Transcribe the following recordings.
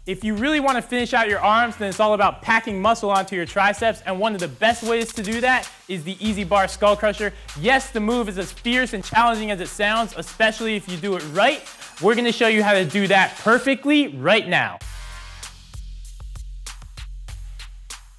If you really want to finish out your arms, then it's all about packing muscle onto your triceps, and one of the best ways to do that is the EZ-bar Skullcrusher. Yes, the move is as fierce and challenging as it sounds, especially if you do it right. We're going to show you how to do that perfectly right now.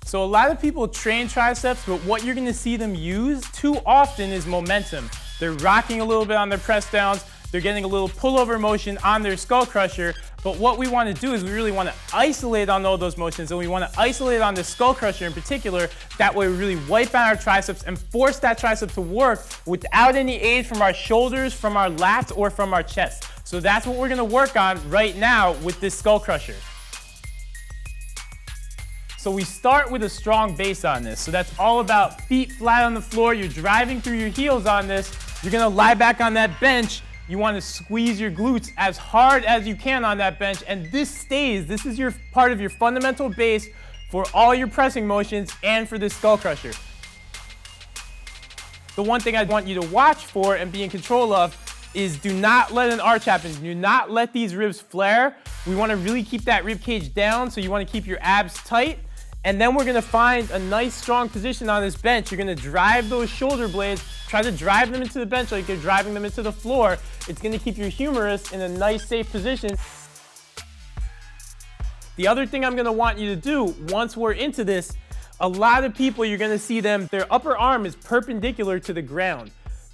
So a lot of people train triceps, but what you're going to see them use too often is momentum. They're rocking a little bit on their press downs, they're getting a little pullover motion on their Skullcrusher, but what we want to do is we really want to isolate on all those motions, and we want to isolate on the Skullcrusher in particular. That way we really wipe out our triceps and force that tricep to work without any aid from our shoulders, from our lats, or from our chest. So that's what we're going to work on right now with this Skullcrusher. So we start with a strong base on this. So that's all about feet flat on the floor. You're driving through your heels on this. You're going to lie back on that bench. You want to squeeze your glutes as hard as you can on that bench, and this is your part of your fundamental base for all your pressing motions and for this Skullcrusher. The one thing I want you to watch for and be in control of is do not let an arch happen. Do not let these ribs flare. We want to really keep that rib cage down, so you want to keep your abs tight. And then we're going to find a nice strong position on this bench. You're going to drive those shoulder blades, try to drive them into the bench like you're driving them into the floor. It's going to keep your humerus in a nice, safe position. The other thing I'm going to want you to do once we're into this, a lot of people, you're going to see them, their upper arm is perpendicular to the ground.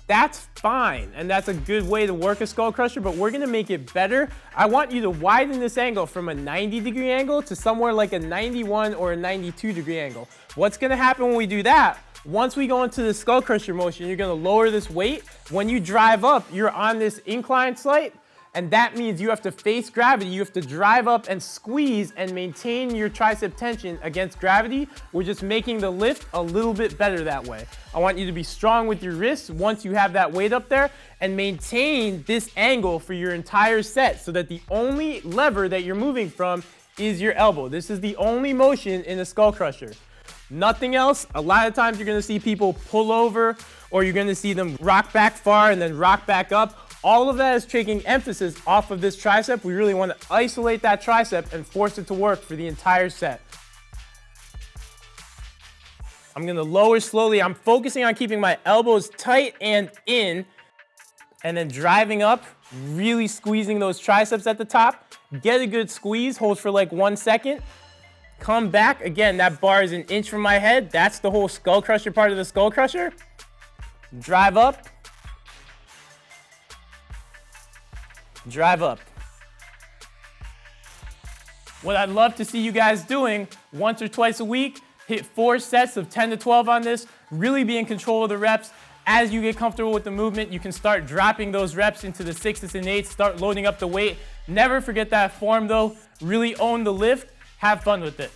That's fine, and that's a good way to work a Skullcrusher, but we're gonna make it better. I want you to widen this angle from a 90-degree angle to somewhere like a 91 or a 92-degree angle. What's gonna happen when we do that? Once we go into the Skullcrusher motion, you're gonna lower this weight. When you drive up, you're on this incline slight, and that means you have to face gravity. You have to drive up and squeeze and maintain your tricep tension against gravity. We're just making the lift a little bit better that way. I want you to be strong with your wrists once you have that weight up there, and maintain this angle for your entire set so that the only lever that you're moving from is your elbow. This is the only motion in a Skullcrusher. Nothing else. A lot of times you're gonna see people pull over, or you're gonna see them rock back far and then rock back up. All of that is taking emphasis off of this tricep. We really want to isolate that tricep and force it to work for the entire set. I'm going to lower slowly. I'm focusing on keeping my elbows tight and in, and then driving up, really squeezing those triceps at the top. Get a good squeeze, hold for like 1 second. Come back. Again, that bar is an inch from my head. That's the whole Skullcrusher part of the Skullcrusher. Drive up. Drive up. What I'd love to see you guys doing once or twice a week, hit 4 sets of 10 to 12 on this, really be in control of the reps. As you get comfortable with the movement, you can start dropping those reps into the 6s and 8s, start loading up the weight. Never forget that form though, really own the lift, have fun with it.